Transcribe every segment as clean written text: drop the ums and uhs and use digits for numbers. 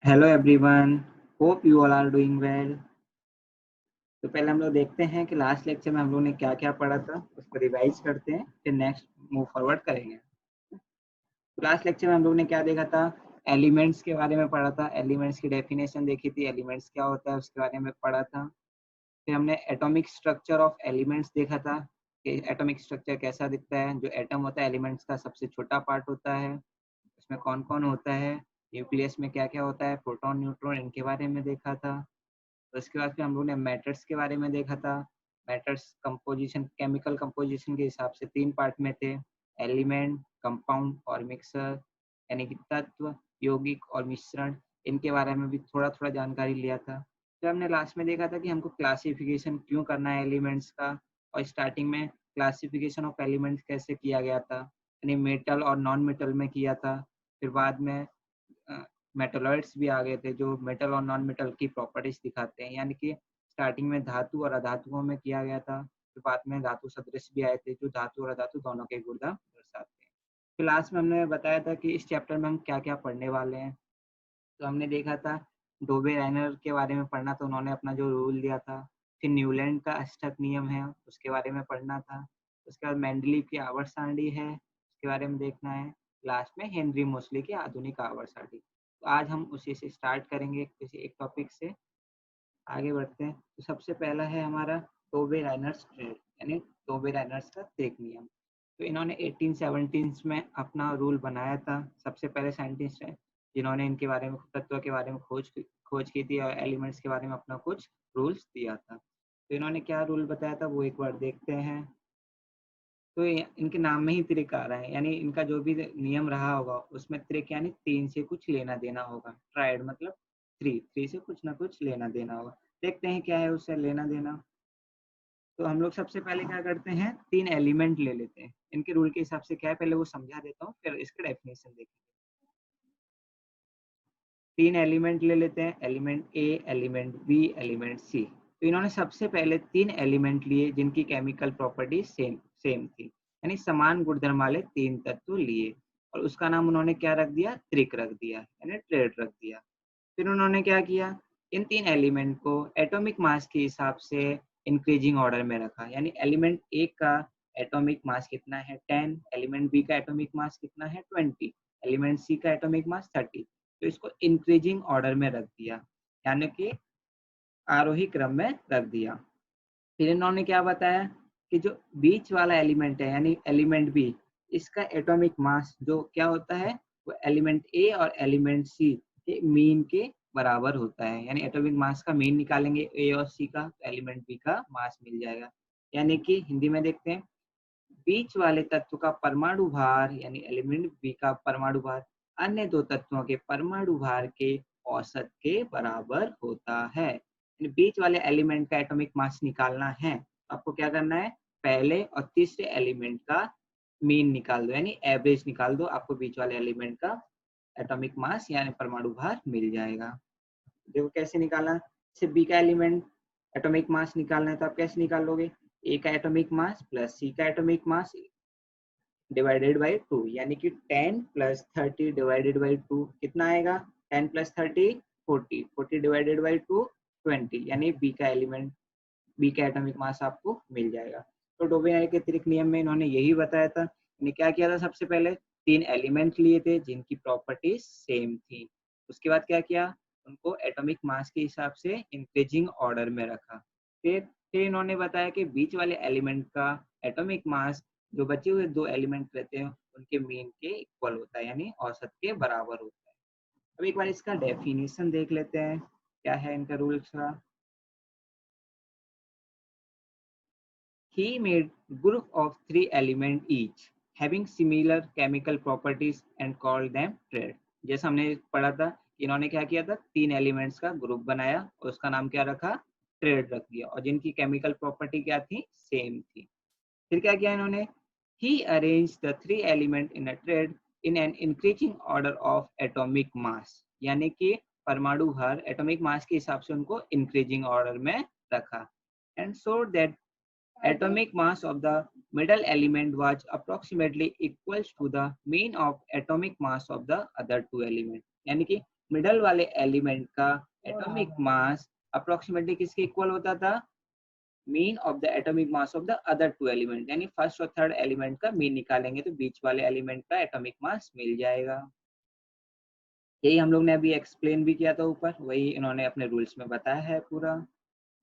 Hello everyone, hope you all are doing well. तो पहले हम लोग देखते हैं कि लास्ट लेक्चर में हम लोग ने क्या क्या पढ़ा था, उसको रिवाइज करते हैं, फिर नेक्स्ट मूव फॉरवर्ड करेंगे। तो लास्ट लेक्चर में हम लोग ने क्या देखा था, एलिमेंट्स के बारे में पढ़ा था, एलिमेंट्स की डेफिनेशन देखी थी, एलिमेंट्स क्या होता है उसके बारे में पढ़ा था। फिर हमने एटॉमिक स्ट्रक्चर ऑफ एलिमेंट्स देखा था कि एटॉमिक स्ट्रक्चर कैसा दिखता है। जो एटम होता है एलिमेंट्स का सबसे छोटा पार्ट होता है, उसमें कौन कौन होता है, न्यूक्लियस में क्या क्या होता है, प्रोटॉन न्यूट्रॉन, इनके बारे में देखा था। उसके बाद फिर हम लोग ने मैटर्स के बारे में देखा था। मैटर्स कंपोजिशन, केमिकल कंपोजिशन के हिसाब से तीन पार्ट में थे, एलिमेंट, कंपाउंड और मिक्सर, यानी कि तत्व, यौगिक और मिश्रण। इनके बारे में भी थोड़ा थोड़ा जानकारी लिया था। फिर हमने लास्ट में देखा था कि हमको क्लासिफिकेशन क्यों करना है एलिमेंट्स का, और स्टार्टिंग में क्लासिफिकेशन ऑफ एलिमेंट्स कैसे किया गया था, यानी मेटल और नॉन मेटल में किया था। फिर बाद में मेटलॉइड्स भी आ गए थे जो मेटल और नॉन मेटल की प्रॉपर्टीज दिखाते हैं, यानी कि स्टार्टिंग में धातु और अधातुओं में किया गया था। फिर बाद में धातु सदृश भी आए थे जो धातु और अधातु दोनों के गुण दर्शाते हैं। फिर लास्ट में हमने बताया था कि इस चैप्टर में हम क्या क्या पढ़ने वाले हैं। तो हमने देखा था डोबे राइनर के बारे में पढ़ना, तो उन्होंने अपना जो रूल दिया था। फिर न्यूलैंड का अष्टक नियम है, उसके बारे में पढ़ना था। उसके बाद मेंडलीव की आवर्त सारणी है, उसके बारे में देखना है। लास्ट में हेनरी मोसले की आधुनिक आवर्त सारणी। तो आज हम उसी से स्टार्ट करेंगे, किसी एक टॉपिक से आगे बढ़ते हैं। तो सबसे पहला है हमारा टोबे राइनर्स ट्रेड, यानी टोबे राइनर्स का तेग नियम। तो इन्होंने 1817 में अपना रूल बनाया था। सबसे पहले साइंटिस्ट हैं जिन्होंने इनके बारे में, तत्व के बारे में खोज की थी और एलिमेंट्स के बारे में अपना कुछ रूल्स दिया था। तो इन्होंने क्या रूल बताया था वो एक बार देखते हैं। तो इनके नाम में ही त्रिक आ रहा है, यानी इनका जो भी नियम रहा होगा उसमें त्रिक यानी तीन से कुछ लेना देना होगा। ट्राइड मतलब थ्री, थ्री से कुछ ना कुछ लेना देना होगा। देखते हैं क्या है उससे लेना देना। तो हम लोग सबसे पहले क्या करते हैं, तीन एलिमेंट ले लेते हैं। इनके रूल के हिसाब से क्या है पहले वो समझा देता हूँ, फिर इसका डेफिनेशन देखेंगे। तीन एलिमेंट ले लेते हैं, एलिमेंट ए, एलिमेंट बी, एलिमेंट सी। तो इन्होंने सबसे पहले तीन एलिमेंट लिए जिनकी केमिकल प्रॉपर्टी सेम सेम थी, यानी समान गुणधर्म वाले तीन तत्व लिए, और उसका नाम उन्होंने क्या रख दिया, त्रिक रख दिया, यानी ट्रेड रख दिया। फिर उन्होंने क्या किया, इन तीन एलिमेंट को एटॉमिक मास के हिसाब से इंक्रीजिंग ऑर्डर में रखा, यानी एलिमेंट ए का एटॉमिक मास कितना है 10, एलिमेंट बी का एटॉमिक मास कितना है 20, एलिमेंट सी का एटॉमिक मास 30। तो इसको इंक्रीजिंग ऑर्डर में रख दिया, यानी कि आरोही क्रम में रख दिया। फिर इन्होंने क्या बताया कि जो बीच वाला एलिमेंट है यानी एलिमेंट बी, इसका एटॉमिक मास जो क्या होता है वो एलिमेंट ए और एलिमेंट सी के मीन के बराबर होता है, यानी एटॉमिक मास का मीन निकालेंगे ए और सी का, तो एलिमेंट बी का मास मिल जाएगा। यानी कि हिंदी में देखते हैं, बीच वाले तत्व का परमाणु भार यानी एलिमेंट बी का परमाणु भार अन्य दो तत्वों के परमाणु भार के औसत के बराबर होता है। बीच वाले एलिमेंट का एटॉमिक मास निकालना है, आपको क्या करना है, पहले और तीसरे एलिमेंट का मीन निकाल दो, यानी एवरेज निकाल दो, आपको बीच वाले एलिमेंट का एटॉमिक मास यानी परमाणु भार मिल जाएगा। देखो कैसे निकालना, सिर्फ बी का एलिमेंट एटॉमिक मास निकालना है तो आप कैसे निकाल लोगे, ए का एटॉमिक मास प्लस सी का एटॉमिक मास डिवाइडेड बाई 2, यानी कि 10 प्लस 30 डिवाइडेड बाई 2 कितना आएगा, 10 प्लस 30 40, 40 डिवाइडेड बाई 2 20, यानी बी का एलिमेंट, बी का एटॉमिक मास आपको मिल जाएगा। तो डोबेनाई के त्रिक नियम में इन्होंने यही बताया था। इन्हें क्या किया था, सबसे पहले तीन एलिमेंट लिए थे जिनकी प्रॉपर्टीज सेम थी। उसके बाद क्या किया, उनको एटॉमिक मास के हिसाब से इंक्रीजिंग ऑर्डर में रखा। फिर इन्होंने बताया कि बीच वाले एलिमेंट का एटॉमिक मास जो बचे हुए दो एलिमेंट रहते हैं उनके मीन के इक्वल होता है, यानी औसत के बराबर होता है। अब एक बार इसका डेफिनेशन देख लेते हैं क्या है इनका रूल्स का। He made group of three elements each, having similar chemical properties and called them trade। जैसा हमने पढ़ा था, इन्होंने क्या किया था, तीन एलिमेंट्स का ग्रुप बनाया और उसका नाम क्या रखा, ट्रेड रख दिया, और जिनकी केमिकल प्रॉपर्टी क्या थी, सेम थी। फिर क्या किया इन्होंने, he arranged the three element in a trade in an increasing order of atomic mass, यानी कि परमाणु भार एटॉमिक मास के हिसाब से उनको इंक्रीजिंग ऑर्डर में रखा, and so that atomic mass of the middle element was approximately equals to the mean of atomic mass of the other two elements, यानी कि मिडल वाले एलिमेंट का एटॉमिक मास अप्रोक्सीमेटली किसके इक्वल होता था, mean of the atomic mass of the other two element, यानी first और third element का मीन निकालेंगे तो बीच वाले एलिमेंट का एटॉमिक मास मिल जाएगा। यही हम लोग ने अभी एक्सप्लेन भी किया था ऊपर, वही इन्होंने अपने रूल्स में बताया है पूरा।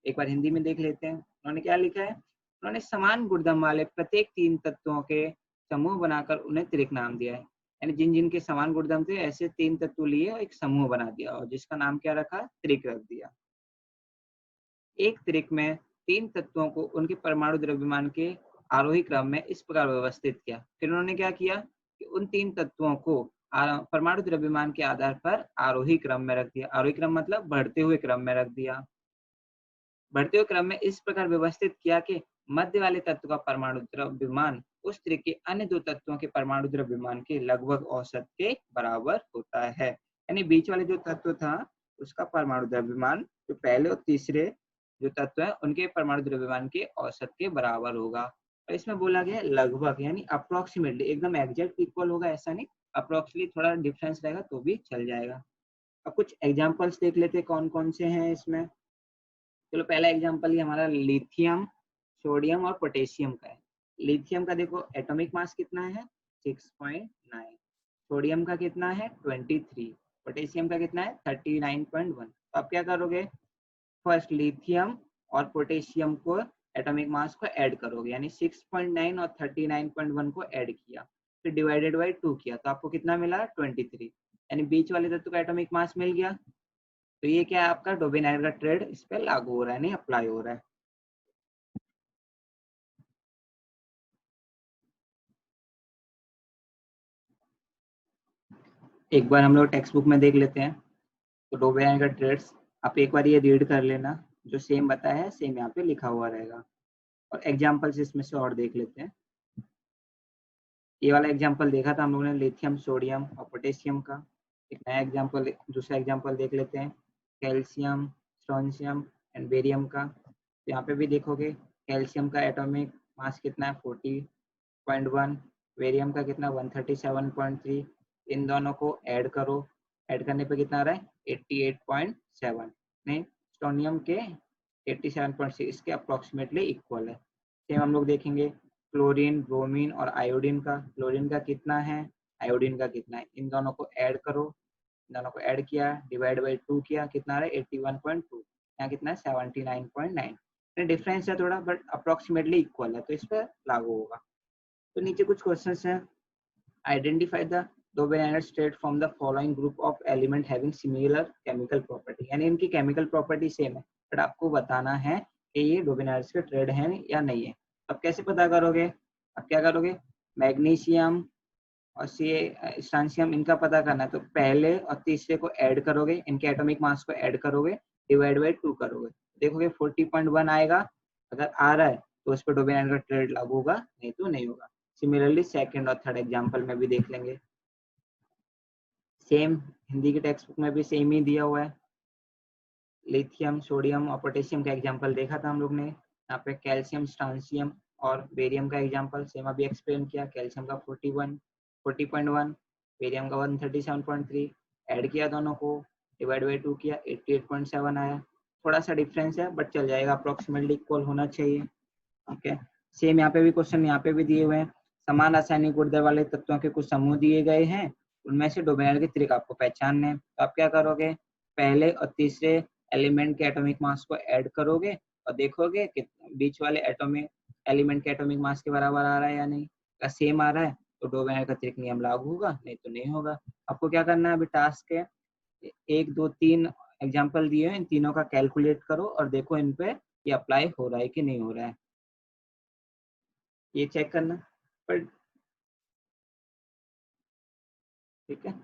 एक बार हिंदी में देख लेते हैं, उन्होंने क्या लिखा है। उन्होंने समान गुणधर्म वाले प्रत्येक 3 तत्वों के समूह बनाकर उन्हें त्रिक नाम दिया है, यानी जिन जिन के समान गुणधर्म थे ऐसे 3 तत्व लिए और एक समूह बना दिया और जिसका नाम क्या रखा, त्रिक रख दिया। एक त्रिक में 3 तत्वों को उनके परमाणु द्रव्यमान के आरोही क्रम में इस प्रकार व्यवस्थित किया। फिर उन्होंने क्या किया कि उन 3 तत्वों को परमाणु द्रव्यमान के आधार पर आरोही क्रम में रख दिया। आरोही क्रम मतलब बढ़ते हुए क्रम में रख दिया। बढ़ते हुए क्रम में इस प्रकार व्यवस्थित किया कि मध्य वाले तत्व का परमाणु द्रव्यमान उस त्रिक के अन्य 2 तत्वों के परमाणु द्रव्यमान के लगभग औसत के बराबर होता है, यानी बीच वाले जो तत्व था उसका परमाणु द्रव्यमान जो पहले और तीसरे जो तत्व है उनके परमाणु द्रव्यमान के औसत के बराबर होगा। और इसमें बोला गया लगभग, यानी अप्रोक्सीमेटली, एकदम एग्जैक्ट इक्वल होगा ऐसा नहीं, अप्रोक्सीमेटली थोड़ा डिफरेंस रहेगा तो भी चल जाएगा। अब कुछ एग्जांपल्स देख लेते हैं कौन कौन से हैं इसमें। चलो पहला एग्जांपल ही हमारा लिथियम, सोडियम और पोटेशियम का है। लिथियम का देखो एटॉमिक मास कितना है 6.9, सोडियम का कितना है 23, पोटेशियम का कितना है 39.1। तो आप क्या करोगे, फर्स्ट लिथियम और पोटेशियम को एटॉमिक मास को ऐड करोगे, यानी 6.9 और 39.1 को ऐड किया, फिर डिवाइडेड बाय 2 किया तो आपको कितना मिला 23, यानी बीच वाले तत्व का एटॉमिक मास मिल गया। तो ये क्या है आपका डोबेनाइर का ट्रेड इस पे लागू हो रहा है, नहीं अप्लाई हो रहा है। एक बार हम लोग टेक्स्ट बुक में देख लेते हैं तो डोबेनाइर का ट्रेड्स आप एक बार ये रीड कर लेना, जो सेम बताया है सेम यहाँ पे लिखा हुआ रहेगा। और एग्जाम्पल्स इसमें से और देख लेते हैं। ये वाला एग्जाम्पल देखा था हम लोगों ने लिथियम, सोडियम और पोटेशियम का। एक नया एग्जाम्पल, दूसरा एग्जाम्पल देख लेते हैं, कैल्शियम, स्ट्रोंशियम एंड बेरियम का। तो यहाँ पे भी देखोगे कैल्शियम का एटॉमिक मास कितना है 40.1, बेरियम का कितना 137.3। इन दोनों को ऐड करो, ऐड करने पे कितना आ रहा है 88.7, नहीं स्ट्रोनियम के 87.6, इसके अप्रोक्सीमेटली इक्वल है। सेम हम लोग देखेंगे क्लोरीन, ब्रोमीन और आयोडीन का। क्लोरीन का कितना है, आयोडीन का कितना है, इन दोनों को ऐड करो, इन दोनों को ऐड किया, डिवाइड बाई 2 किया, कितना आ रहा है 81.2, यहाँ कितना है 79.9। डिफरेंस है थोड़ा बट अप्रोक्सीमेटली इक्वल है तो इस पर लागू होगा। तो नीचे कुछ क्वेश्चंस हैं। Identify the Dobereiner state from the following group of element having similar chemical property, यानी इनकी केमिकल प्रॉपर्टी सेम है बट आपको बताना है कि ये डोबेनाइर के ट्रेड है या नहीं है। अब कैसे पता करोगे, अब क्या करोगे, मैग्नीशियम और स्ट्रांशियम इनका पता करना है तो पहले और तीसरे को ऐड करोगे, इनके एटॉमिक मास को ऐड करोगे, डिवाइड बाई 2 करोगे, देखोगे 40.1 आएगा। अगर आ रहा है तो उस पर डोबेनाइर का ट्रेड लागू होगा, नहीं तो नहीं होगा। सिमिलरली सेकंड और थर्ड एग्जांपल में भी देख लेंगे, सेम हिंदी की टेक्स्ट बुक में भी सेम ही दिया हुआ है। लिथियम, सोडियम और पोटेशियम का एग्जांपल देखा था हम लोग ने, यहाँ पे कैल्शियम, स्ट्रांशियम और बेरियम का एग्जांपल सेम अभी एक्सप्लेन किया। कैल्शियम का 40.1, बेरियम का 137.3, ऐड किया दोनों को, डिवाइड बाई 2 किया, 88.7 आया। थोड़ा सा डिफरेंस है बट चल जाएगा, अप्रोक्सीमेटली इक्वल होना चाहिए। ओके, सेम यहाँ पे भी क्वेश्चन यहाँ पे भी दिए हुए हैं। समान रासायनिक गुणधर्म वाले तत्वों के कुछ समूह दिए गए हैं, उनमें से डोबेनाइर के त्रिक आपको पहचानने हैं। तो आप क्या करोगे, पहले और तीसरे एलिमेंट के एटॉमिक मास को ऐड करोगे और देखोगे कि बीच वाले एटॉमिक एलिमेंट के एटॉमिक मास के बराबर आ रहा है या नहीं। अगर सेम आ रहा है तो डोबेनाइर का त्रिक नियम लागू होगा, नहीं तो नहीं होगा। आपको क्या करना है, अभी टास्क है 1 2 3 एग्जाम्पल दिए हैं, इन तीनों का कैलकुलेट करो और देखो इन पे ये अप्लाई हो रहा है कि नहीं हो रहा है, ये चेक करना। पर ठीक है,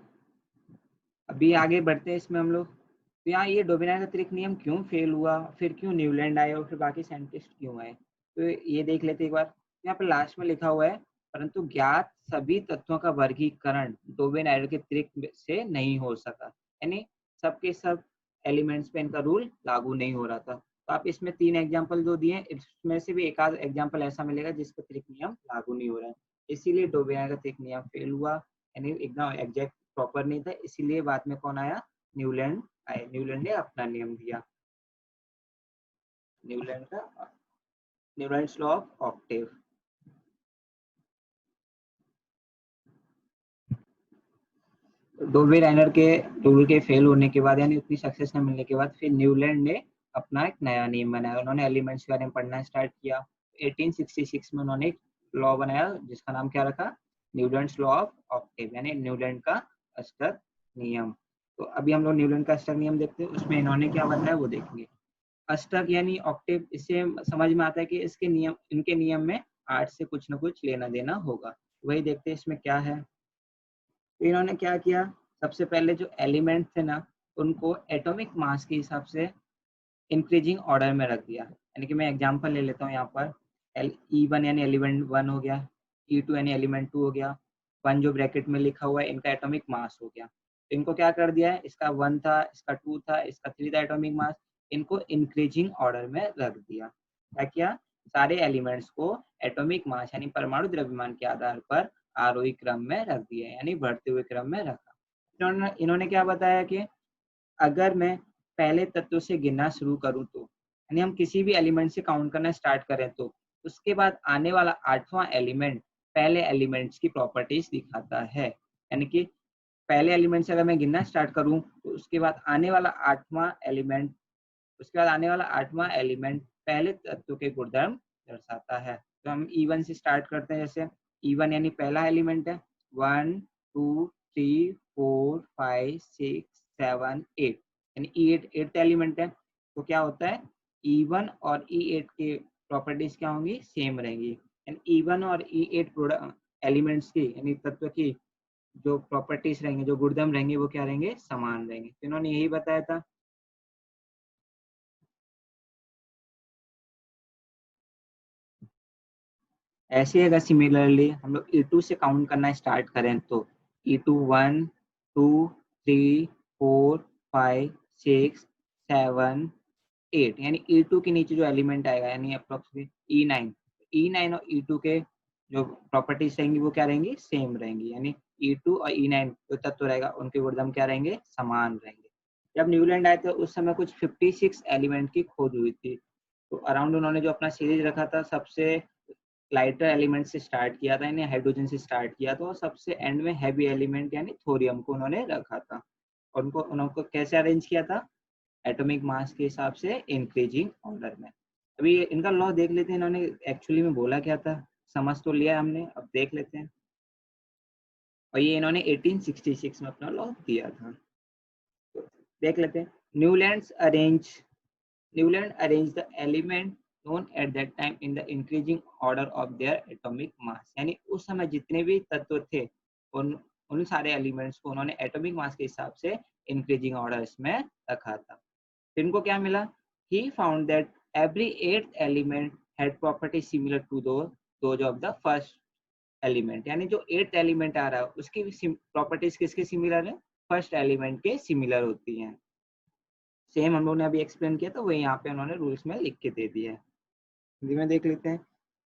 अभी आगे बढ़ते हैं इसमें हम लोग। तो यहाँ ये डोबेनाइर का त्रिक नियम क्यों फेल हुआ, फिर क्यों न्यूलैंड आए और फिर बाकी साइंटिस्ट क्यों आए, तो ये देख लेते एक बार। यहाँ पर लास्ट में लिखा हुआ है, परंतु ज्ञात सभी तत्वों का वर्गीकरण डोबेनाइर के त्रिक से नहीं हो सका, यानी सबके सब एलिमेंट्स पे इनका रूल लागू नहीं हो रहा था। तो आप इसमें 3 एग्जाम्पल जो दिए इसमें से भी एक आध एग्जाम्पल ऐसा मिलेगा जिसका त्रिक नियम लागू नहीं हो रहा है, इसीलिए डोबेनाइर का त्रिक नियम फेल हुआ, यानी एकदम एग्जैक्ट प्रॉपर नहीं था, इसीलिए बाद में कौन आया, न्यूलैंड आए, न्यूलैंड ने अपना नियम दिया, न्यूलैंड का Newlands law of Octave. Dobby के फेल होने के बाद यानी उतनी सक्सेस न मिलने के बाद फिर न्यूलैंड ने अपना एक नया नियम बनाया, उन्होंने एलिमेंट्स के बारे में पढ़ना स्टार्ट किया। 1866 में उन्होंने एक लॉ बनाया जिसका नाम क्या रखा, न्यूलैंड्स लॉ ऑफ ऑक्टेव, यानी न्यूलैंड का अष्टक नियम। तो अभी हम लोग न्यूलैंड का अष्टक नियम देखते हैं, उसमें इन्होंने क्या बताया वो देखेंगे। अष्टक यानी ऑक्टेव, इससे समझ में आता है कि इसके नियम, इनके नियम में 8 से कुछ न कुछ लेना देना होगा, वही देखते हैं इसमें क्या है। तो इन्होंने क्या किया, सबसे पहले जो एलिमेंट थे ना उनको एटॉमिक मास के हिसाब से इंक्रीजिंग ऑर्डर में रख दिया। यानी कि मैं एग्जांपल ले लेता हूँ यहाँ पर, E1 यानी एलिमेंट 1 हो गया, E2 यानी एलिमेंट 2 हो गया, 1 जो ब्रैकेट में लिखा हुआ है इनका एटॉमिक मास हो गया। तो इनको क्या कर दिया है, इसका 1 था, इसका 2 था, इसका 3 था एटॉमिक मास, इनको इंक्रीजिंग ऑर्डर में रख दिया। क्या किया, सारे एलिमेंट्स को एटॉमिक मास यानी परमाणु द्रव्यमान के आधार पर आरोही क्रम में रख दिया, यानी बढ़ते हुए क्रम में रखा। इन्होंने क्या बताया कि अगर मैं पहले तत्व से गिनना शुरू करूं तो, यानी हम किसी भी एलिमेंट से काउंट करना स्टार्ट करें तो उसके बाद आने वाला 8वां एलिमेंट पहले एलिमेंट्स की प्रॉपर्टीज दिखाता है। यानी कि पहले एलिमेंट से अगर मैं गिनना स्टार्ट करूं तो उसके बाद आने वाला 8वां एलिमेंट, पहले तत्व के गुणधर्म दर्शाता है। तो हम E1 से स्टार्ट करते हैं, जैसे E1 यानी पहला एलिमेंट है, 1 2 3 4 5 6 7 8, यानी E8 8th एलिमेंट है। तो क्या होता है, E1 और E8 के प्रॉपर्टीज क्या होंगी, सेम रहेंगी। यानी E1 और E8 प्रोडक्ट एलिमेंट्स की यानी तत्व की जो प्रॉपर्टीज रहेंगे, जो गुणधर्म रहेंगे वो क्या रहेंगे, समान रहेंगे। तो इन्होंने यही बताया था। ऐसे अगर सिमिलरली हम लोग E2 से काउंट करना स्टार्ट करें तो E2 1 2 3 4 5 6 7 8, यानी E2 के नीचे जो एलिमेंट आएगा यानी अप्रोक्सीमेट E9 और E2 के जो प्रॉपर्टीज रहेंगी वो क्या रहेंगी, सेम रहेंगी। यानी E2 और E9 जो तत्व रहेगा उनके गुणधर्म क्या रहेंगे, समान रहेंगे। जब न्यूलैंड आए थे उस समय कुछ 56 एलिमेंट की खोज हुई थी। तो अराउंड उन्होंने जो अपना सीरीज रखा था सबसे लाइटर एलिमेंट से स्टार्ट किया था, यानी हाइड्रोजन से स्टार्ट किया था, और सबसे एंड में हैवी एलिमेंट यानी थोरियम को उन्होंने रखा था। और उनको कैसे अरेंज किया था, एटॉमिक मास के हिसाब से इंक्रीजिंग ऑर्डर में। अभी इनका लॉ देख लेते हैं, इन्होंने एक्चुअली में बोला क्या था, समझ तो लिया हमने, अब देख लेते हैं। और ये इन्होंने 1866 में अपना लॉ दिया था, तो देख लेते हैं। Newland arranged the element known at that time in the increasing order of their atomic mass, यानी उस समय जितने भी तत्व थे उन सारे एलिमेंट्स को उन्होंने एटॉमिक मास के हिसाब से इंक्रीजिंग ऑर्डर्स में रखा था। फिर इनको क्या मिला, he found that every eighth element had properties similar to those of the first element, यानी जो एट्थ एलिमेंट आ रहा है उसकी प्रॉपर्टीज किसके सिमिलर है, फर्स्ट एलिमेंट के सिमिलर होती हैं। सेम हम लोग ने अभी एक्सप्लेन किया, तो वही यहाँ पे उन्होंने रूल्स में लिख के दे दिया है। हिंदी में देख लेते हैं।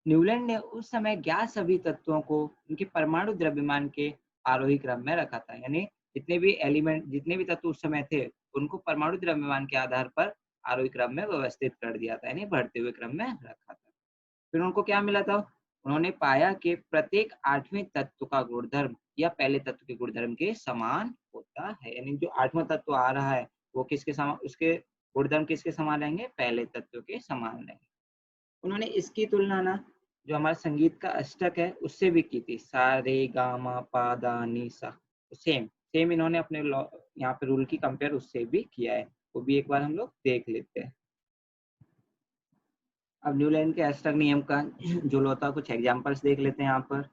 न्यूलैंड ने उस समय ज्ञात सभी तत्वों को उनके परमाणु द्रव्यमान के आरोही क्रम में रखा था, यानी जितने भी तत्व उस समय थे उनको परमाणु द्रव्यमान के आधार पर आरोही क्रम में व्यवस्थित कर दिया था, यानी बढ़ते हुए क्रम में रखा था। फिर उनको क्या मिला था, उन्होंने पाया कि प्रत्येक 8वें तत्व का गुणधर्म या पहले तत्व के गुणधर्म के समान होता है, यानी जो 8वां तत्व आ रहा है वो किसके समान, उसके गुणधर्म किसके समान रहेंगे, पहले तत्व के समान रहेंगे। उन्होंने इसकी तुलना ना जो हमारा संगीत का अष्टक है उससे भी की थी, सा रे गा मा पा दा नी सा। सेम सेम इन्होंने अपने यहाँ पे रूल की कंपेयर उससे भी किया है, वो भी एक बार हम लोग देख लेते हैं। अब न्यूलैंड के अष्टक नियम का जो होता है कुछ एग्जांपल्स देख लेते हैं यहाँ पर।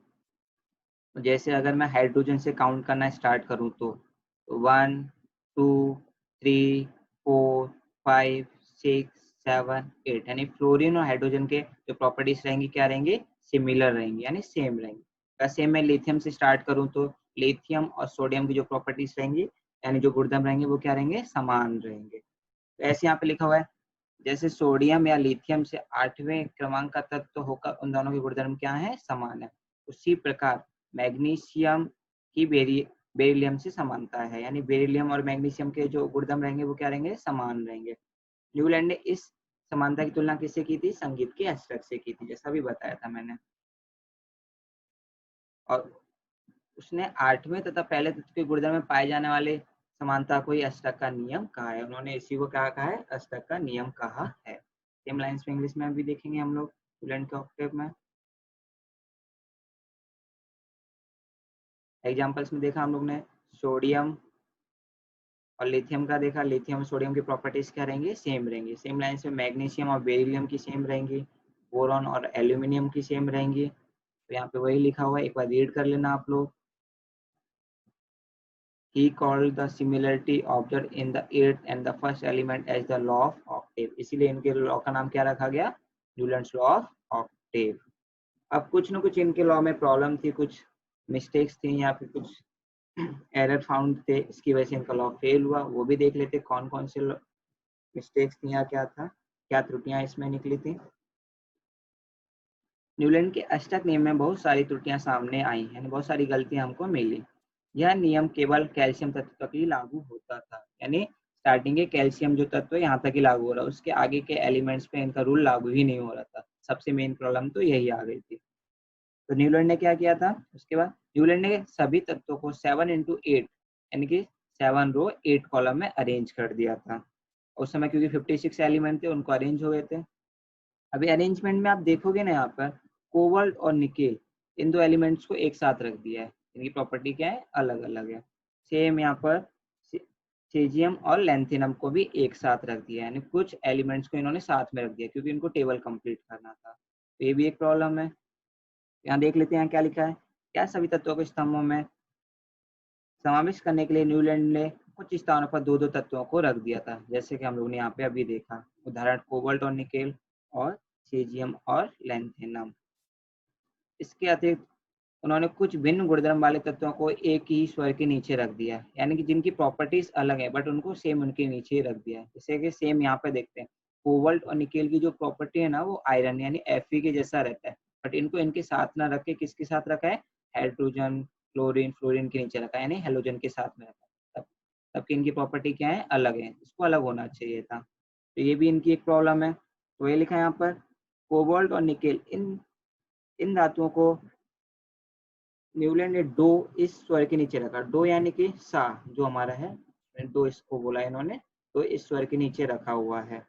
जैसे अगर मैं हाइड्रोजन से काउंट करना स्टार्ट करूँ तो 1 2 3 4 5 6 7 8, यानी फ्लोरीन और हाइड्रोजन के जो प्रॉपर्टीज रहेंगी क्या रहेंगी, सिमिलर रहेंगी, यानी सेम रहेंगी। अगर सेम मैं लिथियम से स्टार्ट करूँ तो लिथियम और सोडियम की जो प्रॉपर्टीज रहेंगी यानी जो गुणधर्म रहेंगे वो क्या रहेंगे, समान रहेंगे। तो ऐसे यहाँ पे लिखा हुआ है, जैसे सोडियम या लिथियम से 8वें क्रमांक का तत्व होकर उन दोनों के गुणधर्म क्या है, समान है। उसी प्रकार मैग्नीशियम की बेरिलियम से समानता है, यानी बेरिलियम और मैग्नीशियम के जो गुणधर्म रहेंगे वो क्या रहेंगे, समान रहेंगे। न्यूलैंड ने इस समानता की तुलना किससे की थी, संगीत के अष्टक से की थी, जैसा भी बताया था मैंने। और उसने 8वें तथा पहले तत्व के गुणधर्म में पाए जाने वाले समानता को ही अष्टक का नियम कहा है। उन्होंने इसी को क्या कहा है, अष्टक का नियम कहा है। सेम लाइंस में इंग्लिश में भी देखेंगे हम लोग न्यूलैंड के ऑक्टेव में। एग्जांपल्स में देखा हम लोग ने सोडियम और लिथियम का देखा, लिथियम सोडियम की प्रॉपर्टीज क्या रहेंगी, सेम रहेंगी। सेम लाइंस में मैग्नीशियम और बेरिलियम की सेम रहेंगी, बोरॉन और एल्यूमिनियम की सेम रहेंगी। तो यहाँ पे वही लिखा हुआ है, एक बार रीड कर लेना आप लोग। He called the similarity observed in the eighth and the first element as the law of octave। इसीलिए इनके लॉ का नाम क्या रखा गया, न्यूलैंड्स लॉ ऑफ ऑक्टेव। अब कुछ न कुछ इनके लॉ में प्रॉब्लम थी, कुछ मिस्टेक्स थी या फिर कुछ एरर फाउंड थे, इसकी वजह से इनका लॉ फेल हुआ। वो भी देख लेते कौन कौन से मिस्टेक्स थी या क्या था, क्या त्रुटियां इसमें निकली थी। न्यूलैंड के अष्टक नियम में बहुत सारी त्रुटियां सामने आई, यानी बहुत सारी गलतियां हमको मिली। यह नियम केवल कैल्शियम तत्व तक ही लागू होता था, यानी स्टार्टिंग के कैल्शियम जो तत्व है यहाँ तक ही लागू हो रहा है, उसके आगे के एलिमेंट्स पे इनका रूल लागू ही नहीं हो रहा था। सबसे मेन प्रॉब्लम तो यही आ गई थी। तो न्यूलैंड ने क्या किया था, उसके बाद न्यूलैंड ने सभी तत्वों को 7 into 8 यानी कि 7 रो 8 कॉलम में अरेंज कर दिया था। उस समय क्योंकि 56 एलिमेंट थे, उनको अरेंज हो गए थे। अभी अरेंजमेंट में आप देखोगे ना, यहाँ पर कोबाल्ट और निकेल इन दो एलिमेंट्स को एक साथ रख दिया है, इनकी प्रॉपर्टी क्या है, अलग अलग है। सेम यहाँ पर सेजियम और लैंथिनम को भी एक साथ रख दिया है, यानी कुछ एलिमेंट्स को इन्होंने साथ में रख दिया क्योंकि इनको टेबल कंप्लीट करना था। तो ये भी एक प्रॉब्लम है। यहाँ देख लेते हैं क्या लिखा है, क्या सभी तत्वों को स्तंभों में समावेश करने के लिए न्यूलैंड ने कुछ स्थानों पर दो दो तत्वों को रख दिया था, जैसे कि हम लोग ने यहाँ पे अभी देखा, उदाहरण कोबाल्ट और निकेल और सीजियम और लैंथेनम। इसके अतिरिक्त उन्होंने कुछ भिन्न गुणधर्म वाले तत्वों को एक ही स्वर के नीचे रख दिया, यानी कि जिनकी प्रॉपर्टीज अलग है बट उनको सेम उनके नीचे ही रख दिया। जैसे कि सेम यहाँ पे देखते हैं, कोबाल्ट और निकेल की जो प्रॉपर्टी है ना, वो आयरन यानी Fe के जैसा रहता है, बट इनको इनके साथ ना रख के किसके साथ रखा है, हाइड्रोजन क्लोरीन फ्लोरीन के नीचे रखा है, यानी हेलोजन के साथ में रखा है। तब की इनकी प्रॉपर्टी क्या है, अलग है, इसको अलग होना चाहिए था। तो ये भी इनकी एक प्रॉब्लम है। तो ये लिखा है यहाँ पर, कोबाल्ट और निकेल इन इन धातुओं को न्यूलैंड ने डो इस स्वर के नीचे रखा, डो यानी कि सा जो हमारा है, डो इसको बोला इन्होंने, तो इस स्वर के नीचे रखा हुआ है।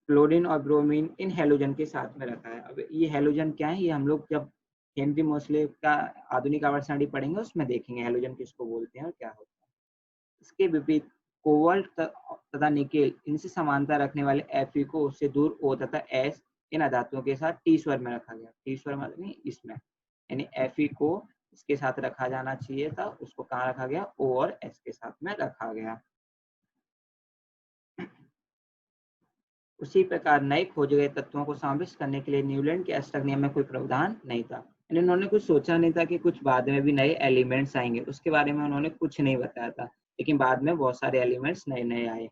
क्लोरीन और ब्रोमीन इन हेलोजन के साथ में रखा है। अब ये हेलोजन क्या है, ये हम लोग जब हेनरी मोसले का आधुनिक आवर्त सारणी पढ़ेंगे उसमें देखेंगे हेलोजन किसको बोलते हैं और क्या होता है। इसके विपरीत कोबाल्ट तथा निकेल इनसे समानता रखने वाले Fe को उससे दूर O तथा S इन धातुओं के साथ टी स्वर में रखा गया। टी स्वर मतलब इसमें, यानी Fe को इसके साथ रखा जाना चाहिए था, उसको कहाँ रखा गया, O और S के साथ में रखा गया। उसी प्रकार नए खोजे गए तत्वों को समाविष्ट करने के लिए न्यूलैंड के अष्टक नियम में कोई प्रावधान नहीं था। इन्होंने कुछ सोचा नहीं था कि कुछ बाद में भी नए एलिमेंट्स आएंगे, उसके बारे में उन्होंने कुछ नहीं बताया था, लेकिन बाद में बहुत सारे एलिमेंट्स नए नए आए।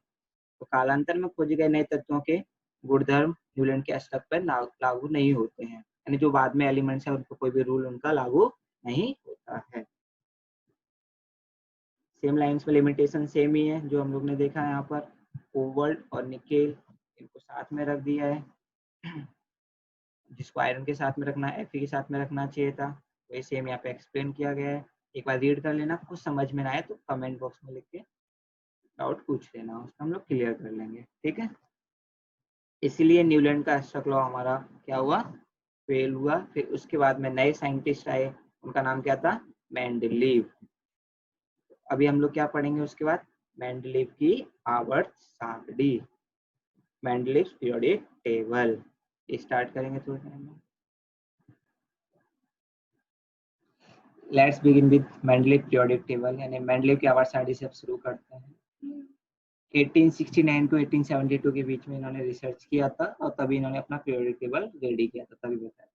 तो कालांतर में खोजे गए नए तत्वों के गुणधर्म न्यूलैंड के अष्टक पर लागू नहीं होते हैं, यानी जो बाद में एलिमेंट्स है उनको कोई भी रूल उनका लागू नहीं होता है। सेम लाइंस में लिमिटेशन सेम ही है जो हम लोग ने देखा है यहाँ पर, कोबाल्ट और निकेल इनको साथ में रख दिया है, जिसको आयरन के साथ में रखना है Fe के साथ में रखना चाहिए था। वही सेम यहाँ पे एक्सप्लेन किया गया है, एक बार रीड कर लेना, कुछ समझ में ना आए तो कमेंट बॉक्स में लिख के डाउट पूछ लेना, उसको हम लोग क्लियर कर लेंगे, ठीक है। इसीलिए न्यूलैंड का अष्टक लॉ हमारा क्या हुआ, फेल हुआ। फिर उसके बाद में नए साइंटिस्ट आए, उनका नाम क्या था, मेंडलीव। अभी हम लोग क्या पढ़ेंगे उसके बाद, मेंडलीव की आवर्त सारणी, मेंडलीव पीरियोडिक टेबल स्टार्ट करेंगे थोड़ी देर में। Let's begin with Mendeleev periodic table, यानी मेंडलीव की आवर्त सारणी से अब शुरू करते हैं। 1869 टू 1872 के बीच में इन्होंने रिसर्च किया था और तभी इन्होंने अपना पीरियोडिक टेबल रेडी किया था, तभी बताया।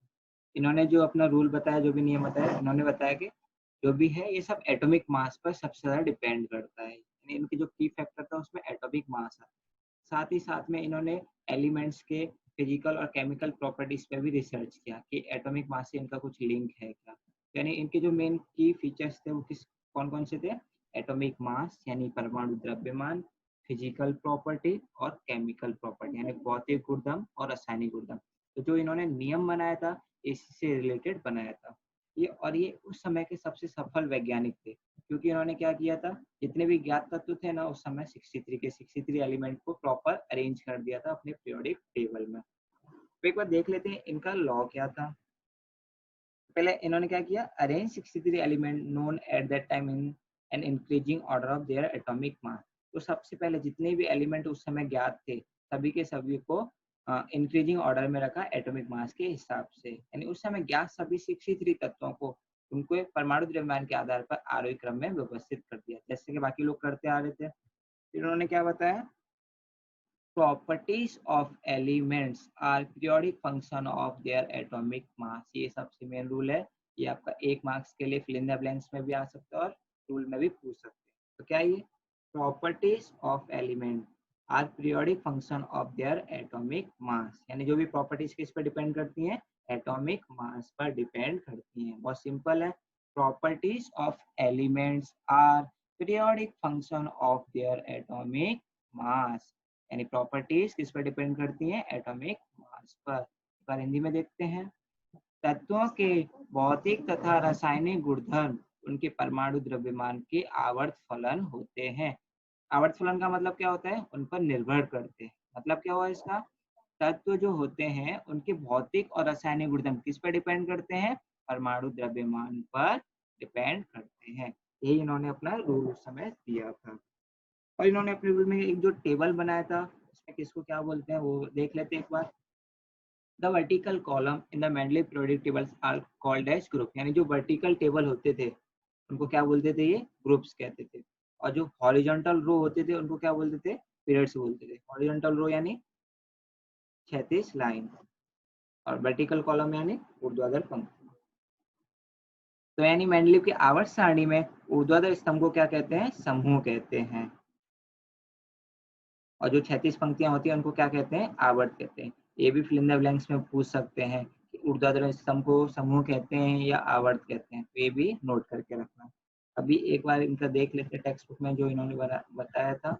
इन्होंने जो अपना रूल बताया, जो भी नियम बताया, इन्होंने बताया कि जो भी है ये सब एटॉमिक मास पर सबसे ज्यादा डिपेंड करता है, यानी इनके जो की फैक्टर था उसमें एटॉमिक मास है। साथ ही साथ में इन्होंने एलिमेंट्स के फिजिकल और केमिकल प्रॉपर्टीज पे भी रिसर्च किया कि एटॉमिक मास से इनका कुछ लिंक है क्या, यानी इनके जो मेन की फीचर्स थे वो किस कौन कौन से थे? एटॉमिक मास यानी परमाणु द्रव्यमान, फिजिकल प्रॉपर्टी और केमिकल प्रॉपर्टी यानी भौतिक गुणधर्म और रासायनिक गुणधर्म। तो जो इन्होंने नियम बनाया था इससे रिलेटेड बनाया था ये उस समय के सबसे सफल वैज्ञानिक थे, क्योंकि इन्होंने क्या किया था, जितने भी ज्ञात तत्व थे ना उस समय 63 एलिमेंट को प्रॉपर अरेंज कर दिया था अपने पीरियोडिक टेबल में। तो एक बार देख लेते हैं इनका लॉ क्या था। पहले इन्होंने क्या किया, arrange 63 element known at that time in an increasing order of their atomic मास। तो सबसे पहले जितने भी एलिमेंट उस समय ज्ञात थे सभी के सभी को इंक्रीजिंग ऑर्डर में रखा एटॉमिक मास के हिसाब से, यानी उस समय ज्ञात सभी 63 तत्वों को उनको परमाणु द्रव्यमान के आधार पर आरोही क्रम में व्यवस्थित कर दिया, जैसे कि बाकी लोग करते आ रहे थे। फिर उन्होंने क्या बताया, properties of elements are periodic function of their atomic mass। ये सबसे मेन रूल है, ये आपका 1 मार्क्स के लिए फिल इन द ब्लैंक्स में भी आ सकता है और रूल में भी पूछ सकते हैं। तो क्या ये properties of element are periodic function of their atomic mass, यानी जो भी प्रॉपर्टीज किस पर डिपेंड करती हैं, एटॉमिक मास पर डिपेंड करती हैं। बहुत सिंपल है, properties of elements are periodic function of their atomic mass, यानी प्रॉपर्टीज किस पर डिपेंड करती हैं, एटॉमिक मास पर। एक बार हिंदी में देखते हैं, तत्वों के भौतिक तथा रासायनिक गुणधर्म उनके परमाणु द्रव्यमान के आवर्त फलन होते हैं। आवर्त फलन का मतलब क्या होता है, उन पर निर्भर करते हैं। मतलब क्या हुआ इसका, तत्व जो होते हैं उनके भौतिक और रासायनिक गुणधर्म किस पर डिपेंड करते हैं, परमाणु द्रव्यमान पर डिपेंड करते हैं। यही इन्होंने अपना रूल उस समय दिया था। और इन्होंने अपने रूल में एक जो टेबल बनाया था उसमें किसको क्या बोलते हैं वो देख लेते हैं एक बार। The vertical column in the Mendeleev periodic tables are called as group, यानी जो वर्टिकल टेबल होते थे उनको क्या बोलते थे, ये ग्रुप्स कहते थे। और जो हॉरिजॉन्टल रो होते थे उनको क्या बोलते थे, पीरियड्स बोलते थे। हॉरिजॉन्टल रो यानी क्षैतिज लाइन और वर्टिकल कॉलम यानी ऊर्ध्वाधर पंक्ति। तो यानी मेंडलीव की आवर्त सारणी में ऊर्ध्वाधर स्तंभ को क्या कहते हैं, समूह कहते हैं, और जो 36 पंक्तियां होती हैं उनको क्या कहते हैं, आवर्त कहते हैं। ये भी फिल इन द ब्लैंक्स में पूछ सकते हैं कि ऊर्ध्वाधर स्तंभ को समूह कहते हैं या आवर्त कहते हैं, तो ये भी नोट करके रखना। अभी एक बार इनका देख लेते हैं टेक्स्ट बुक में जो इन्होंने बताया था।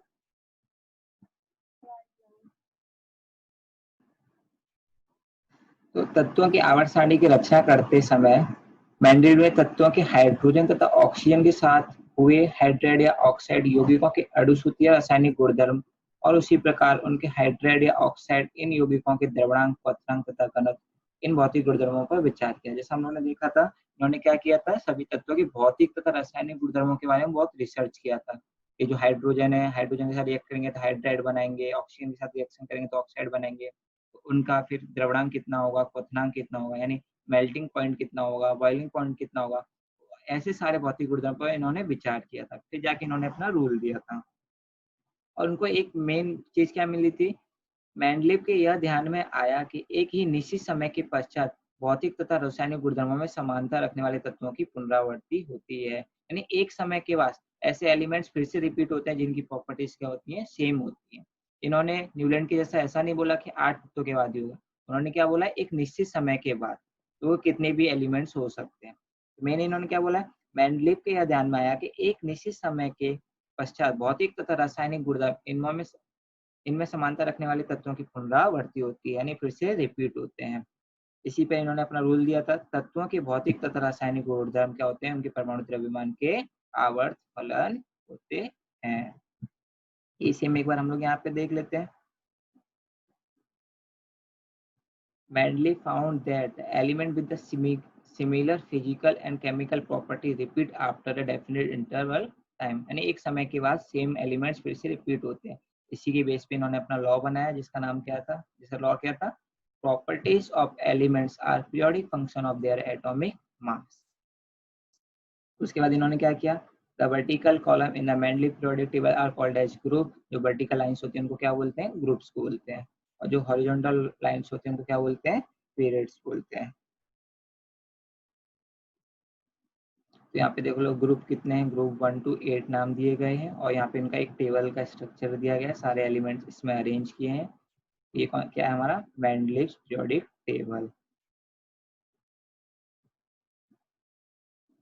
तो तत्वों की आवर्त सारणी की रचना करते समय मेंडलीव ने तत्वों के हाइड्रोजन तथा ऑक्सीजन के साथ हुए हाइड्राइड या ऑक्साइड यौगिकों के अणुसूत्रीय रासायनिक गुणधर्म और उसी प्रकार उनके हाइड्राइड या ऑक्साइड इन यौगिकों के द्रवणांक, क्वथनांक तथा घनत्व इन भौतिक गुणधर्मों पर विचार किया। जैसा हम लोगों ने देखा था, उन्होंने क्या किया था, सभी तत्वों के भौतिक तथा रासायनिक गुणधर्मों के बारे में बहुत रिसर्च किया था। ये जो हाइड्रोजन है, हाइड्रोजन के साथ रिएक्ट करेंगे तो हाइड्राइड बनाएंगे, ऑक्सीजन के साथ रिएक्शन करेंगे तो ऑक्साइड बनाएंगे, तो उनका फिर द्रवणांक कितना होगा, क्वथनांक कितना होगा, यानी मेल्टिंग पॉइंट कितना होगा, बॉइलिंग पॉइंट कितना होगा, ऐसे सारे भौतिक गुणधर्म पर इन्होंने विचार किया था। फिर जाके इन्होंने अपना रूल दिया था। और उनको एक मेन चीज क्या मिली थी, मेंडलीव के यह ध्यान में आया कि एक ही निश्चित समय के पश्चात भौतिक तथा रासायनिक गुणधर्मों में समानता रखने वाले तत्वों की पुनरावृत्ति होती है, यानी एक समय के बाद ऐसे एलिमेंट्स फिर से रिपीट होते हैं जिनकी प्रॉपर्टीज क्या होती हैं, सेम होती हैं। इन्होंने न्यूलैंड के जैसा ऐसा नहीं बोला कि 8 तत्वों के बाद ही होगा, उन्होंने क्या बोला, एक निश्चित समय के बाद, तो वो कितने भी एलिमेंट्स हो सकते हैं। मैंने इन्होंने क्या बोला, मेंडलीव के यह ध्यान में आया कि एक निश्चित समय के पश्चात भौतिक तथा रासायनिक गुणधर्म इनमें समानता रखने वाले तत्वों की पुनरावृत्ति होती है, यानी फिर से रिपीट होते हैं। इसी पे इन्होंने अपना रूल दिया था, तत्वों के भौतिक तथा रासायनिक गुणधर्म क्या होते हैं, उनके परमाणु द्रव्यमान के आवर्त फलन होते हैं। इसे हम एक बार हम लोग यहाँ पे देख लेते हैं। Mendeleev found that the element with the similar physical and chemical property repeat after a definite interval time, यानी एक समय के बाद सेम एलिमेंट्स फिर से रिपीट होते हैं। इसी के बेस पे इन्होंने अपना लॉ बनाया जिसका नाम क्या था, जिसका लॉ क्या था, properties of elements are periodic function of their atomic mass. उसके बाद इन्होंने क्या किया, the vertical column in the Mendeleev periodic table are called as group. जो वर्टिकल लाइंस होती हैं उनको क्या बोलते हैं, ग्रुप्स को बोलते हैं, और जो हॉरिजॉन्टल लाइंस होते हैं उनको क्या बोलते हैं, पीरियड्स बोलते हैं। तो यहाँ पे देखो लो ग्रुप कितने हैं, ग्रुप 1 to 8 नाम दिए गए हैं, और यहाँ पे इनका एक टेबल का स्ट्रक्चर दिया गया है, सारे एलिमेंट्स इसमें अरेंज किए हैं। ये क्या है, हमारा मेंडलीव पीरियोडिक टेबल।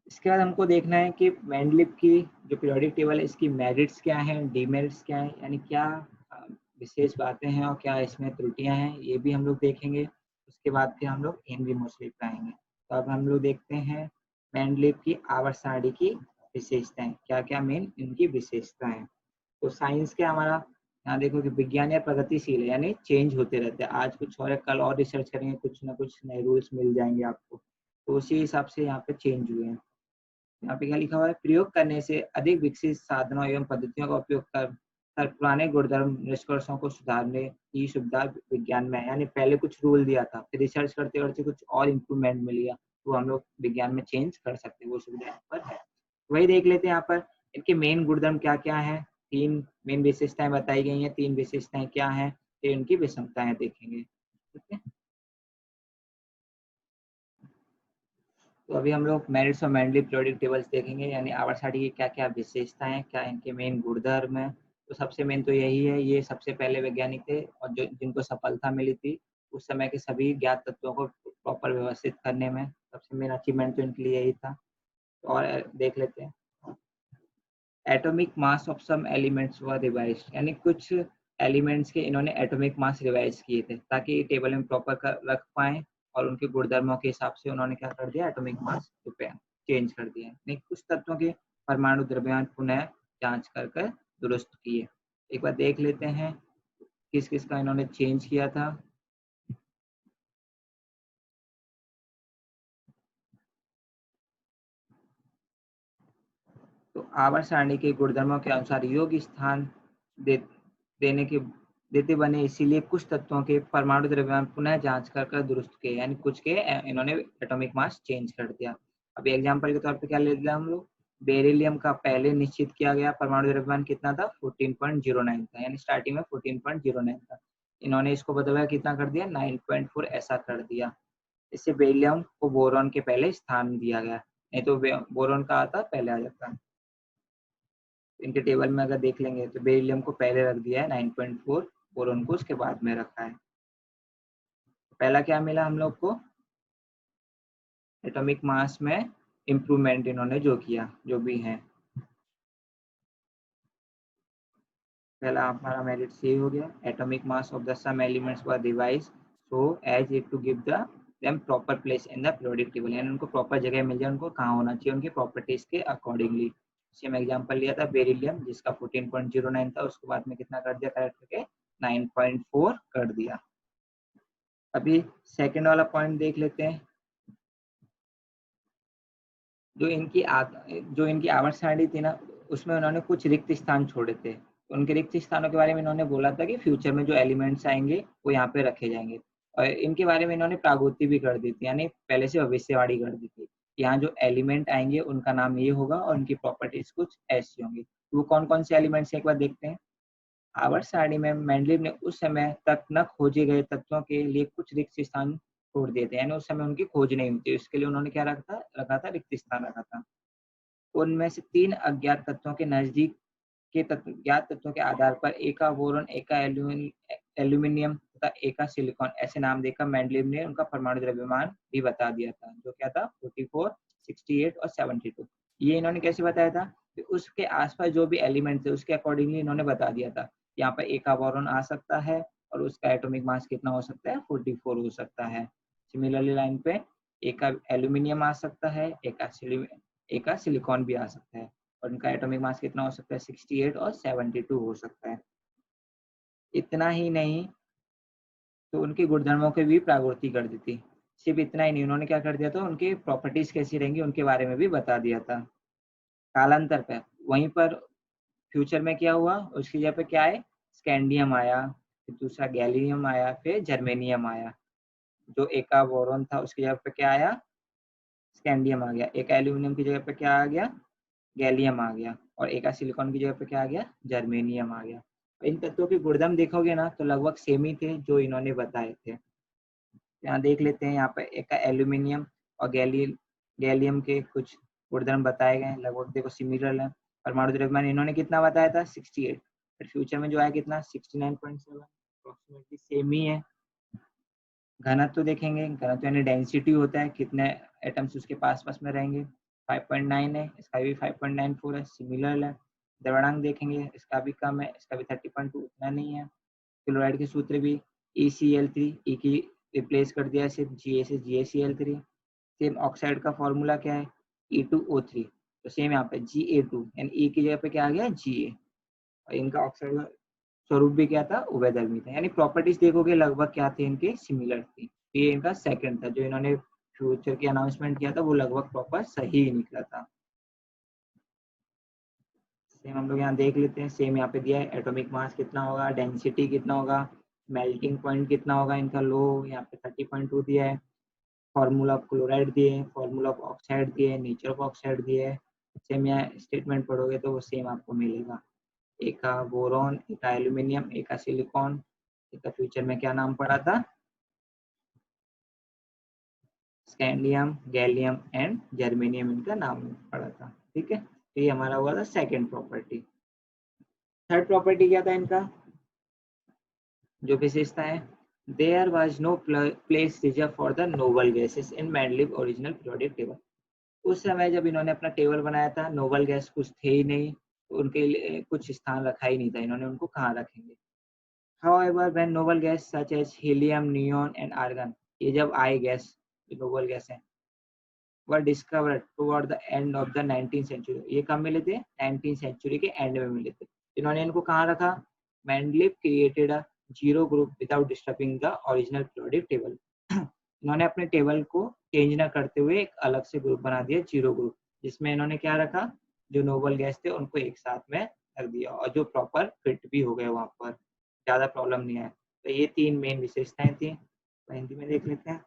इसके बाद हमको देखना है कि मेंडलीव की जो पीरियोडिक टेबल है इसकी मेरिट्स क्या हैं, डीमेरिट्स क्या हैं, यानी क्या अ, विशेष बातें हैं और क्या इसमें त्रुटियां हैं, ये भी हम लोग देखेंगे। उसके बाद फिर हम लोग एन रिमोशलिव का आएंगे। तो अब हम लोग देखते हैं मेंडलीव की आवर्त सारणी की विशेषताएं, क्या क्या मेन इनकी विशेषताएं हैं। तो साइंस के हमारा यहाँ देखो कि विज्ञान या प्रगतिशील है, यानी चेंज होते रहते हैं। आज कुछ और है, कल और रिसर्च करेंगे, कुछ ना कुछ नए रूल्स मिल जाएंगे आपको। तो उसी हिसाब से यहाँ पे चेंज हुए हैं। यहाँ पे क्या लिखा हुआ है, प्रयोग करने से अधिक विकसित साधनों एवं पद्धतियों का उपयोग कर पुराने गुणधर्म निष्कर्षों को सुधारने की सुविधा विज्ञान में है। यानी पहले कुछ रूल दिया था, फिर रिसर्च करते करते कुछ और इम्प्रूवमेंट मिल गया, तो हम लोग विज्ञान में चेंज कर सकते हैं, वो सुविधा यहाँ पर है। वही देख लेते हैं यहाँ पर इनके मेन गुणधर्म क्या क्या है। तीन मेन विशेषताएं बताई गई हैं, तीन विशेषताएं क्या है, फिर इनकी विषमताएं देखेंगे। ठीक है, तो अभी हम लोग मेरिट्स और मेंडलीव पीरियोडिक टेबल्स देखेंगे, यानी आवर्त सारणी की क्या क्या विशेषताएं हैं, क्या इनके मेन गुणधर्म है। तो सबसे मेन तो यही है, ये सबसे पहले वैज्ञानिक थे और जो जिनको सफलता मिली थी उस समय के सभी ज्ञात तत्वों को प्रॉपर व्यवस्थित करने में, सबसे मेन अचीवमेंट तो इनके लिए यही था। तो और देख लेते हैं। Atomic mass of some elements were revised, यानी कुछ एलिमेंट्स के इन्होंने एटॉमिक मास रिवाइज किए थे ताकि टेबल में प्रॉपर रख पाए, और उनके गुणधर्मों के हिसाब से उन्होंने क्या कर दिया, एटॉमिक मास चेंज कर दिया। नहीं, कुछ तत्वों के परमाणु द्रव्यमान पुनः जांच कर कर दुरुस्त किए। एक बार देख लेते हैं किस किस का इन्होंने चेंज किया था। तो आवर्त सारणी के गुणधर्मों के अनुसार योग्य स्थान दे, देने के देते बने, इसीलिए कुछ तत्वों के परमाणु द्रव्यमान पुनः जांच कर कर दुरुस्त किए, यानी कुछ के इन्होंने एटॉमिक मास चेंज कर दिया। अभी एग्जांपल के तौर पे क्या ले लिया हम लोग, बेरिलियम का पहले निश्चित किया गया परमाणु द्रव्यमान कितना था, 14.09 था, यानी स्टार्टिंग में 14.09 था। इन्होंने इसको बदला कितना कर दिया, 9.4 ऐसा कर दिया। इससे बेरिलियम को बोरॉन के पहले स्थान दिया गया, नहीं तो बोरॉन का आता पहले आ जाता। इनके टेबल में अगर देख लेंगे तो बेरिलियम को पहले रख दिया है 9.4, बोरॉन को उसके बाद में रखा है। पहला क्या मिला हम लोग को, एटॉमिक मास में इम्प्रूवमेंट इन्होंने जो किया, जो भी है। पहला हमारा मेरिट सही हो गया, atomic mass of the some elements were revise so as it to give the them proper place in the periodic table, यानी उनको प्रॉपर जगह मिल जाए, उनको कहाँ होना चाहिए उनकी प्रॉपर्टीज के अकॉर्डिंगली। सेम एग्जांपल लिया था बेरिलियम जिसका 14.09 था, उसके बाद में कितना कर दिया, करेक्ट करके 9.4 कर दिया। अभी सेकंड वाला पॉइंट देख लेते हैं। जो इनकी जो इनकी आवर्त सारणी थी ना, उसमें उन्होंने कुछ रिक्त स्थान छोड़े थे। उनके रिक्त स्थानों के बारे में इन्होंने बोला था कि फ्यूचर में जो एलिमेंट्स आएंगे वो यहाँ पे रखे जाएंगे, और इनके बारे में इन्होंने प्रागोति भी कर दी थी, यानी पहले से भविष्यवाणी कर दी थी। यहाँ जो एलिमेंट आएंगे उनका नाम ये होगा और उनकी प्रॉपर्टीज कुछ ऐसी होंगी। वो कौन कौन से एलिमेंट्स एक बार देखते हैं। आवर्त सारणी में मेंडलीव ने उस समय तक न खोजे गए तत्वों के लिए कुछ रिक्त स्थान छोड़ दिए थे, यानी उस समय उनकी खोज नहीं हुई थी, इसके लिए उन्होंने क्या रखा था, रिक्त स्थान रखा था। उनमें से 3 अज्ञात तत्वों के नजदीक के ज्ञात तत्वों के आधार पर एका बोरॉन, एका एल्यूमिनियम तथा एका सिलिकॉन ऐसे नाम देकर मेंडलीव ने उनका परमाणु द्रव्यमान भी बता दिया था, जो क्या था 44, 68 और 72। ये इन्होंने कैसे बताया था कि उसके आसपास जो भी एलिमेंट थे उसके अकॉर्डिंगली इन्होंने बता दिया था। यहाँ पर एका बोरॉन आ सकता है और उसका एटॉमिक मास कितना हो सकता है, 44 हो सकता है। सिमिलरली लाइन पे एका एल्यूमिनियम आ सकता है, एका सिलिकॉन भी आ सकता है, और उनका एटॉमिक मास कितना हो सकता है, 68 और 72 हो सकता है। इतना ही नहीं, तो उनके गुणधर्मों की भी प्रागुर्ती कर दी थी। सिर्फ इतना ही नहीं, उन्होंने क्या कर दिया था, उनकी प्रॉपर्टीज कैसी रहेंगी उनके बारे में भी बता दिया था। कालांतर पर वहीं पर फ्यूचर में क्या हुआ, उसकी जगह पे क्या है, स्कैंडियम आया, फिर दूसरा गैलियम आया, फिर जर्मेनियम आया। जो एका बोरॉन था उसकी जगह पे क्या आया, स्कैंडियम आ गया। एक एल्यूमिनियम की जगह पे क्या आ गया, गैलियम आ गया, और एक सिलिकॉन की जगह पे क्या आ गया, जर्मेनियम आ गया। इन तत्वों के गुणधर्म देखोगे ना तो लगभग सेम ही थे जो इन्होंने बताए थे। यहाँ देख लेते हैं, यहाँ पे एक एल्यूमिनियम और गैलियम के कुछ गुणधर्म बताए गए हैं, लगभग देखो सिमिलर है। परमाणु द्रव्यमान इन्होंने कितना बताया था, 68, फिर फ्यूचर में जो आया कितना, 69.7, अप्रोक्सीमेटली सेम ही है। घनत्व तो देखेंगे, घनत्व यानी डेंसिटी होता है, कितने एटम्स उसके पास पास में रहेंगे। 5.9 है, इसका भी 5.94 है, सिमिलर है। द्रवणांक देखेंगे, इसका भी कम है, इसका भी 30.2, उतना नहीं है। क्लोराइड के सूत्र भी ECl3, ई की रिप्लेस कर दिया सिर्फ Ga से GaCl3। सेम ऑक्साइड का फॉर्मूला क्या है, E2O3, तो सेम यहाँ पे Ga2 यानी ई की जगह पे क्या आ गया, Ga। और इनका ऑक्साइड का स्वरूप भी क्या था, उभयधर्मी था। यानी प्रॉपर्टीज देखोगे लगभग क्या थे इनके, सिमिलर थी। ये इनका सेकंड था, जो इन्होंने फ्यूचर की अनाउंसमेंट किया था वो लगभग प्रॉपर सही ही निकला था। सेम हम लोग यहाँ देख लेते हैं, सेम यहाँ पे दिया है, एटॉमिक मास कितना होगा, डेंसिटी कितना होगा, मेल्टिंग पॉइंट कितना होगा इनका लो, यहाँ पे 30.2 दिया है। फॉर्मूला ऑफ क्लोराइड दिए हैं, फॉर्मूला ऑफ ऑक्साइड दिए हैं, नेचर ऑफ ऑक्साइड दिए है। सेम यहाँ स्टेटमेंट पढ़ोगे तो वो सेम आपको मिलेगा, एक का बोरॉन, एक का एल्यूमिनियम, एक का सिलिकॉन, एक का फ्यूचर में क्या नाम पड़ा था, स्कैंडियम, गैलियम एंड जर्मेनियम इनका नाम पड़ा था। ठीक है, तो ये हमारा हुआ था सेकेंड प्रॉपर्टी। थर्ड प्रॉपर्टी क्या था इनका, जो विशेषता है, there was no place reserve for the noble gases in Mendeleev original periodic table. उस समय जब इन्होंने अपना टेबल बनाया था, नोबल गैस कुछ थे ही नहीं, तो उनके लिए कुछ स्थान रखा ही नहीं था, इन्होंने उनको कहाँ रखेंगे। However, when noble gas such as helium, neon and argon, ये जब आए गैस, नोबल गैस है, were discovered toward the end of the 19th century, ये कब मिले थे, 19th century के एंड में मिले थे। इन्होंने इनको कहाँ रखा, Mendeleev created a zero group without disturbing the original periodic table. इन्होंने अपने टेबल को चेंज ना करते हुए एक अलग से ग्रुप बना दिया, जीरो ग्रुप, जिसमें इन्होंने क्या रखा, जो नोबल गैस थे उनको एक साथ में रख दिया, और जो प्रॉपर फिट भी हो गए वहां पर, ज्यादा प्रॉब्लम नहीं आया। तो ये तीन मेन विशेषताएं थी, तो हिंदी में देख लेते हैं।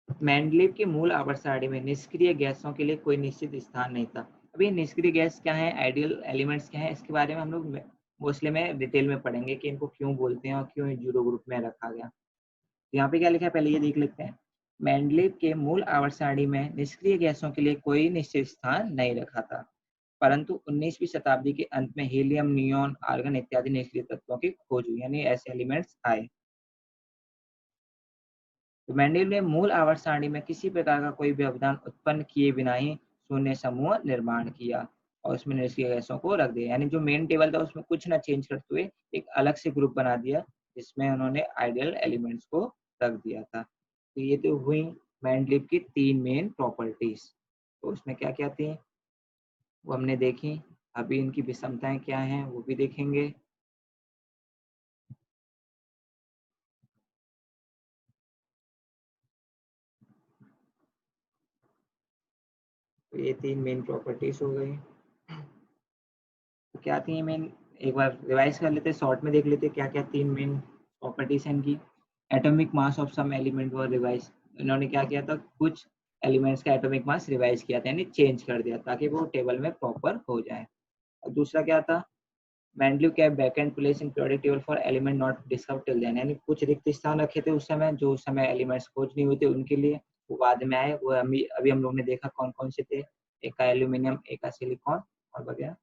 मेंडलीव की मूल आवर्त सारणी में निष्क्रिय गैसों के लिए कोई निश्चित स्थान नहीं था। अभी निष्क्रिय गैस क्या है, आइडियल एलिमेंट्स क्या है, इसके बारे में हम लोग मोस्टली में डिटेल में पढ़ेंगे कि इनको क्यों बोलते हैं और क्यों जीरो ग्रुप में रखा गया। यहाँ पे क्या लिखा है, पहले ये देख लेते हैं। मेंडलीव के मूल आवर्त सारणी में निष्क्रिय गैसों के लिए कोई निश्चित स्थान नहीं रखा था, परंतु 19वीं शताब्दी के अंत में हीलियम, नियोन, आर्गन इत्यादि निष्क्रिय तत्वों की खोज हुई, यानी ऐसे एलिमेंट्स आए। तो मेंडलीव ने मूल आवर्त सारणी में किसी प्रकार का कोई व्यवधान उत्पन्न किए बिना ही शून्य समूह निर्माण किया और उसमें निष्क्रिय गैसों को रख दिया, यानी जो मेन टेबल था उसमें कुछ ना चेंज करते हुए एक अलग से ग्रुप बना दिया, जिसमें उन्होंने आइडियल एलिमेंट्स को रख दिया था। तो ये तो हुई मेंडलीव की तीन मेन प्रॉपर्टीज। तो उसमें क्या क्या थी वो हमने देखी, अभी इनकी विषमताएं क्या हैं वो भी देखेंगे। तो ये तीन मेन प्रॉपर्टीज हो गई। तो क्या थी मेन, एक बार रिवाइज कर लेते, शॉर्ट में देख लेते क्या क्या तीन मेन प्रॉपर्टीज हैं इनकी। Atomic mass of some element were revise, इन्होंने क्या किया था, कुछ एलिमेंट्स का एटॉमिक मास रिवाइज किया था, यानी चेंज कर दिया ताकि वो टेबल में प्रॉपर हो जाए। और दूसरा क्या था, Mendeleev kept vacant place in periodic table for element not discovered till then, यानी कुछ रिक्त स्थान रखे थे उस समय, जो उस समय एलिमेंट्स खोज नहीं हुए थे उनके लिए, वो बाद में आए। वो अभी हम लोग ने देखा कौन कौन से थे, एक का एल्यूमिनियम, एक का सिलिकॉन और वगैरह।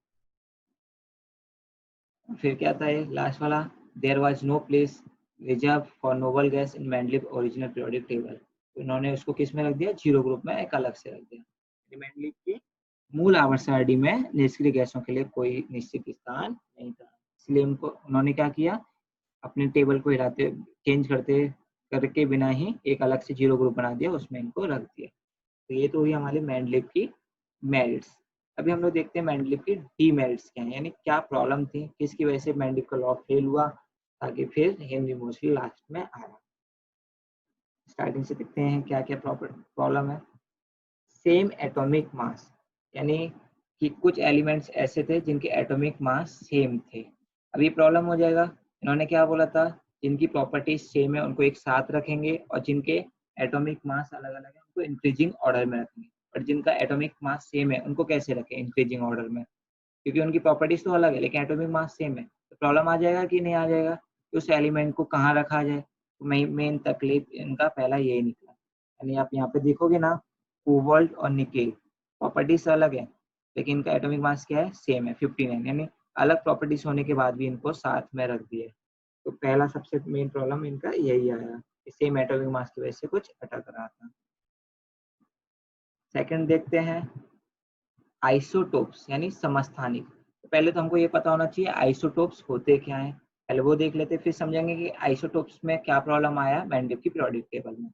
फिर क्या था ये लास्ट वाला, there was no place reserve for noble gas in Mendeleev original periodic table, तो इन्होंने उसको किस में रख दिया, जीरो ग्रुप में एक अलग से रख दिया। मेंडलीव की मूल आवर्त सारणी में निष्क्रिय गैसों के लिए कोई निश्चित स्थान नहीं था, इसलिए उनको उन्होंने क्या किया, अपने टेबल को हिलाते चेंज करते करके बिना ही एक अलग से जीरो ग्रुप बना दिया, उसमें इनको रख दिया। तो ये तो हुई हमारी मेंडलीव की मेरिट्स। अभी हम लोग देखते हैं मेंडलीव की डीमेरिट्स क्या है, यानी क्या प्रॉब्लम थी, किसकी वजह से मेंडलीव का लॉ फेल हुआ, ताकि फिर हेनरी मोसले लास्ट में आया। स्टार्टिंग से देखते हैं क्या क्या प्रॉब्लम है। सेम एटॉमिक मास, यानी कि कुछ एलिमेंट्स ऐसे थे जिनके एटॉमिक मास सेम थे। अभी प्रॉब्लम हो जाएगा, इन्होंने क्या बोला था, जिनकी प्रॉपर्टीज सेम है उनको एक साथ रखेंगे, और जिनके एटॉमिक मास अलग अलग है उनको इंक्रीजिंग ऑर्डर में रखेंगे। और जिनका एटॉमिक मास सेम है उनको कैसे रखें इंक्रीजिंग ऑर्डर में, क्योंकि उनकी प्रॉपर्टीज तो अलग है लेकिन एटॉमिक मास सेम है। तो प्रॉब्लम आ जाएगा कि नहीं आ जाएगा, कि उस एलिमेंट को कहाँ रखा जाए। तो मेन तकलीफ इनका पहला यही निकला। यानी आप यहाँ पे देखोगे ना, कोबाल्ट और निकेल प्रॉपर्टीज अलग है लेकिन इनका एटॉमिक मास क्या है, सेम है 59, यानी अलग प्रॉपर्टीज होने के बाद भी इनको साथ में रख दिया। तो पहला सबसे मेन प्रॉब्लम इनका यही आया सेम एटॉमिक मास की वजह से कुछ अटक रहा था। सेकंड देखते हैं आइसोटोप्स यानी समस्थानिक। तो पहले तो हमको ये पता होना चाहिए आइसोटोप्स होते क्या हैं, पहले वो देख लेते, फिर समझेंगे कि आइसोटोप्स में क्या प्रॉब्लम आया मेंडलीव की पीरियोडिक टेबल में।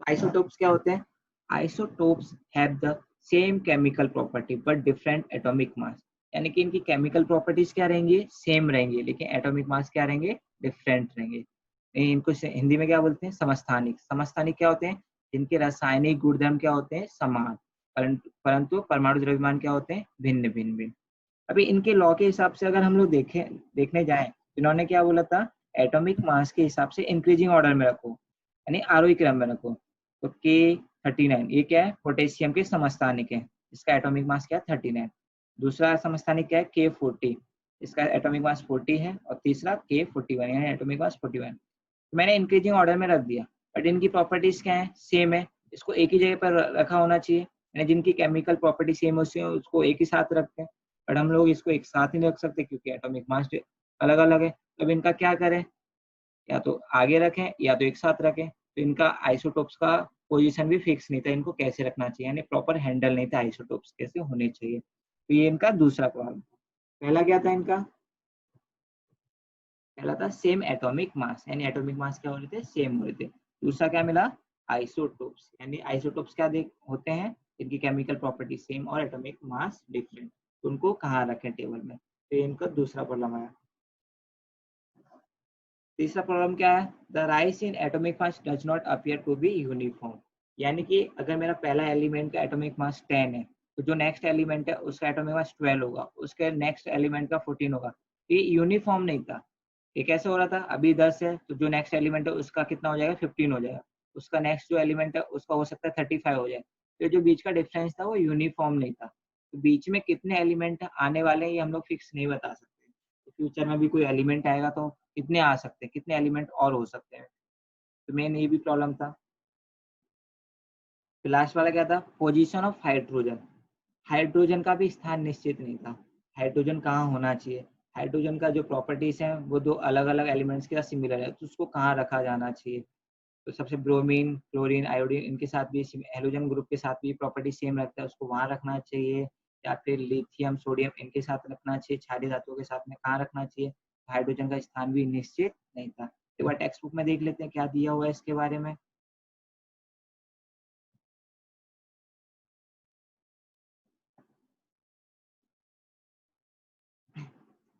आइसोटोप्स क्या होते हैं? Isotopes have the same chemical property but different atomic mass, यानी कि इनकी केमिकल प्रॉपर्टीज क्या रहेंगी? सेम रहेंगी, लेकिन एटॉमिक मास क्या रहेंगे? डिफरेंट रहेंगे। इनको हिंदी में क्या बोलते हैं? समस्थानिक। समस्थानिक क्या होते हैं? जिनके रासायनिक गुणधर्म क्या होते हैं? समान, परंतु परमाणु द्रव्यमान क्या होते हैं? भिन्न भिन्न भिन्न। अभी इनके लॉ के हिसाब से अगर हम लोग देखने जाएं, इन्होंने क्या बोला था? एटॉमिक मास के हिसाब से इंक्रीजिंग ऑर्डर में रखो, यानी आरोही क्रम में रखो। तो K39 ये क्या है? पोटेशियम के समस्थानिक है, इसका एटॉमिक मास क्या है? 39। दूसरा समस्थानिक क्या है? K40, इसका एटॉमिक मास 40 है। और तीसरा K41 यानी एटॉमिक मास 41। मैंने इंक्रीजिंग ऑर्डर में रख दिया, बट इनकी प्रॉपर्टीज क्या है? सेम है। इसको एक ही जगह पर रखा होना चाहिए, यानी जिनकी केमिकल प्रॉपर्टी सेम होती है उसको एक ही साथ रखते हैं। बट हम लोग इसको एक साथ नहीं रख सकते क्योंकि एटॉमिक मास अलग अलग है। अब इनका क्या करें? या तो आगे रखें या तो एक साथ रखें। तो इनका आइसोटोप्स का पोजीशन भी फिक्स नहीं था, इनको कैसे रखना चाहिए, यानी प्रॉपर हैंडल नहीं था आइसोटोप्स कैसे होने चाहिए। तो ये इनका दूसरा प्रॉब्लम। पहला क्या था इनका? पहला था सेम एटॉमिक मास, यानी एटॉमिक मास क्या हो रहे थे? सेम हो रहे थे। दूसरा क्या मिला? आइसोटोप्स, यानी आइसोटोप्स क्या देख होते हैं? इनकी केमिकल प्रॉपर्टी सेम और एटॉमिक मास डिफरेंट। उनको कहाँ रखें टेबल में? तो ये इनका दूसरा प्रॉब्लम आया। तीसरा प्रॉब्लम क्या है? The rise in atomic mass does not appear to be uniform, यानी कि अगर मेरा पहला एलिमेंट का एटॉमिक मास 10 है, तो जो नेक्स्ट एलिमेंट है उसका एटॉमिक मास 12 होगा, उसके नेक्स्ट एलिमेंट का 14 होगा। ये यूनिफॉर्म नहीं था। ये कैसे हो रहा था? अभी 10 है तो जो नेक्स्ट एलिमेंट है उसका कितना हो जाएगा? 15 हो जाएगा। उसका नेक्स्ट जो एलिमेंट है उसका हो सकता है 35 हो जाए। तो जो बीच का डिफरेंस था वो यूनिफॉर्म नहीं था। तो बीच में कितने एलिमेंट आने वाले हैं ये हम लोग फिक्स नहीं बता सकते। फ्यूचर में भी कोई एलिमेंट आएगा तो कितने आ सकते हैं, कितने एलिमेंट और हो सकते हैं। तो मेन ये भी प्रॉब्लम था। फिर लास्ट वाला क्या था? Position of hydrogen. हाइड्रोजन का भी स्थान निश्चित नहीं था। हाइड्रोजन कहाँ होना चाहिए? हाइड्रोजन का जो प्रॉपर्टीज है वो दो अलग अलग एलिमेंट्स के साथ सिमिलर है, तो उसको कहाँ रखा जाना चाहिए? तो सबसे ब्रोमीन, क्लोरीन, आयोडीन इनके साथ भी हेलोजन ग्रुप के साथ भी प्रॉपर्टी सेम रखता है, उसको वहां रखना चाहिए? या फिर लिथियम, सोडियम इनके साथ रखना चाहिए? क्षारीय धातुओं के साथ में कहाँ रखना चाहिए? हाइड्रोजन का स्थान भी निश्चित नहीं था। एक बार टेक्स्ट बुक में देख लेते हैं क्या दिया हुआ है इसके बारे में।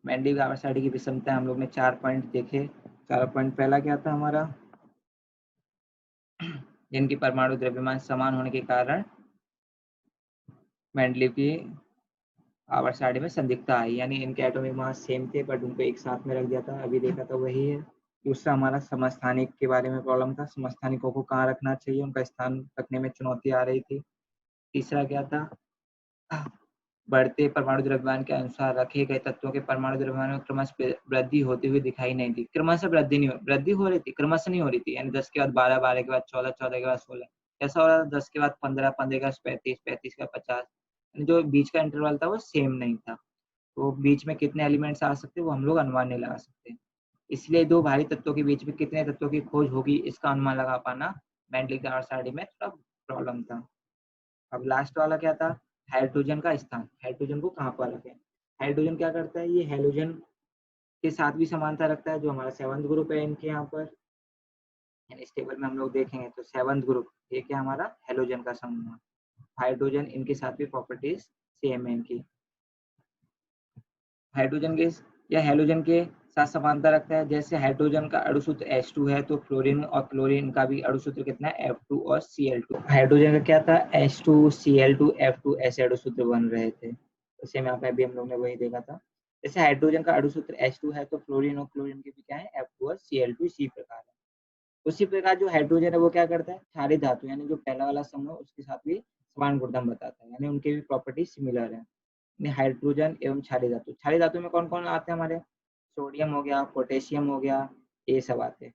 मेंडलीव गावस्कर की विषमता हम लोग ने 4 पॉइंट देखे। 4 पॉइंट पहला क्या था हमारा? जिनकी परमाणु द्रव्यमान समान होने के कारण मेंडलीव की आवर्त सारणी में संदिग्धता आई, यानी इनके एटॉमिक मास सेम थे बट उनको एक साथ में रख दिया था, अभी देखा था वही है। दूसरा हमारा समस्थानिक के बारे में प्रॉब्लम था, समस्थानिकों को कहाँ रखना चाहिए, उनका स्थान रखने में चुनौती आ रही थी। तीसरा क्या था? बढ़ते परमाणु द्रव्यमान के अनुसार रखे गए तत्वों के परमाणु द्रव्यमान में क्रमशः वृद्धि होती हुई दिखाई नहीं दी। क्रमशः वृद्धि नहीं वृद्धि हो रही थी, क्रमशः नहीं हो रही थी, यानी 10 के बाद 12, 12 के बाद 14, 14 के बाद 16 ऐसा हो रहा था। 10 के बाद 15, 15 के बाद 35, 35 के बाद 50, जो बीच का इंटरवल था वो सेम नहीं था। तो बीच में कितने एलिमेंट्स आ सकते वो हम लोग अनुमान नहीं लगा सकते। इसलिए दो भारी तत्वों के बीच में कितने तत्वों की खोज होगी इसका अनुमान लगा पाना मेंडलीव गावस्कर में थोड़ा प्रॉब्लम था। अब लास्ट वाला क्या था? हाइड्रोजन का स्थान। हाइड्रोजन को कहाँ पर रखें? हाइड्रोजन क्या करता है? ये हेलोजन के साथ भी समानता रखता है, जो हमारा 7th ग्रुप है इनके यहाँ पर, यानी इस टेबल में हम लोग देखेंगे तो 7th ग्रुप ये क्या हमारा हेलोजन का समूह है। हाइड्रोजन इनके साथ भी प्रॉपर्टीज सेम है इनकी। हाइड्रोजन के या हेलोजन के साथ समानता रखता है। जैसे हाइड्रोजन का अणु सूत्र H2 है तो फ्लोरीन और क्लोरीन का भी अणु सूत्र कितना है? F2 और Cl2। हाइड्रोजन का क्या था? H2 Cl2 F2 ऐसे अणु सूत्र बन रहे थे। सेम यहाँ पे भी हम लोग ने वही देखा था। जैसे हाइड्रोजन का अणु सूत्र H2 है तो फ्लोरीन और क्लोरीन के भी क्या है? F2 और Cl2 इसी प्रकार है। उसी प्रकार जो हाइड्रोजन है वो क्या करता है? क्षारीय धातु यानी जो पहला वाला समूह उसके साथ भी समान गुणधर्म बताता है, यानी उनके भी प्रॉपर्टी सिमिलर है। हाइड्रोजन एवं क्षारीय धातु। क्षारीय धातु में कौन कौन आते हैं हमारे? सोडियम हो गया, पोटेशियम हो गया, ये सब आते हैं।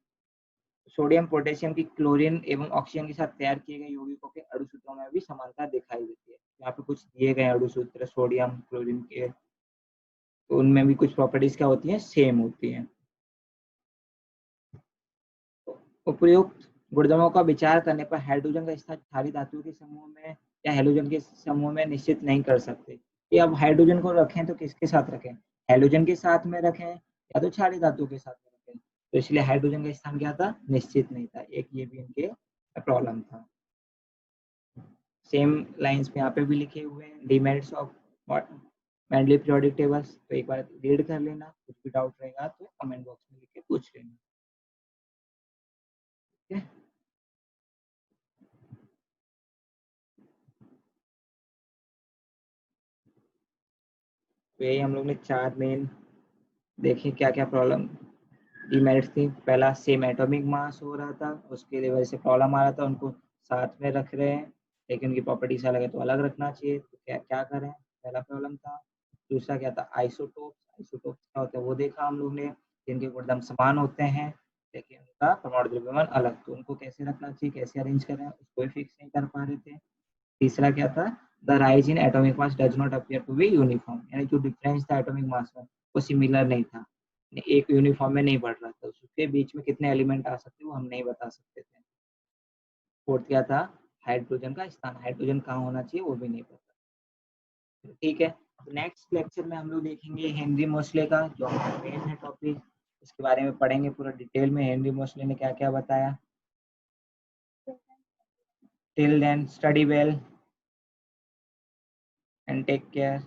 सोडियम पोटेशियम की क्लोरीन एवं ऑक्सीजन के साथ तैयार किए गए यौगिकों के अणु सूत्रों में भी समानता दिखाई देती है। यहाँ पे कुछ दिए गए अणु सूत्र सोडियम क्लोरीन के, तो उनमें भी कुछ प्रॉपर्टीज क्या होती हैं? सेम होती हैं। उपयुक्त गुणधर्मों का विचार करने पर हाइड्रोजन का स्थान क्षारीय धातुओं के समूह में या हैलोजन के समूह में निश्चित नहीं कर सकते कि अब हाइड्रोजन को रखें तो किसके साथ रखें, हैलोजन के साथ में रखें या तो क्षारीय धातु के साथ में रखें। तो इसलिए हाइड्रोजन का स्थान क्या था, निश्चित नहीं था। एक ये भी इनके प्रॉब्लम था। सेम लाइंस पे यहाँ पे भी लिखे हुए हैं demerits of Mendeley periodic tables. तो एक बार रीड कर लेना, कुछ भी डाउट रहेगा तो कमेंट बॉक्स में लिख के पूछ लेना। ठीक है, तो यही हम लोग ने 4 मेन देखे क्या क्या प्रॉब्लम डिमेरिट्स थी। पहला सेम एटॉमिक मास हो रहा था, उसके वजह से प्रॉब्लम आ रहा था, उनको साथ में रख रहे हैं लेकिन उनकी प्रॉपर्टीज अलग है तो अलग रखना चाहिए, तो क्या क्या करें, पहला प्रॉब्लम था। दूसरा क्या था, आइसोटोप्स। आइसोटोप्स क्या होता है वो देखा हम लोग ने, जिनके गुणधर्म समान होते हैं लेकिन उनका परमाणु द्रव्यमान अलग, तो उनको कैसे रखना चाहिए, कैसे अरेंज करें, उसको भी फिक्स नहीं कर पा रहे थे। तीसरा क्या था, the rise in atomic mass does not appear to be uniform, यानी जो डिफरेंस था एटॉमिक मास में वो सिमिलर नहीं था, एक यूनिफॉर्म में नहीं बढ़ रहा था, उसके बीच में कितने एलिमेंट आ सकते वो हम नहीं बता सकते थे। फोर्थ क्या था, हाइड्रोजन का स्थान, हाइड्रोजन कहाँ होना चाहिए वो भी नहीं पता। ठीक है, तो नेक्स्ट लेक्चर में हम लोग देखेंगे हेनरी मोसले का, जो हमारा मेन है टॉपिक, इसके बारे में पढ़ेंगे पूरा डिटेल में हेनरी मोसले ने क्या क्या बताया। Till then study well and take care.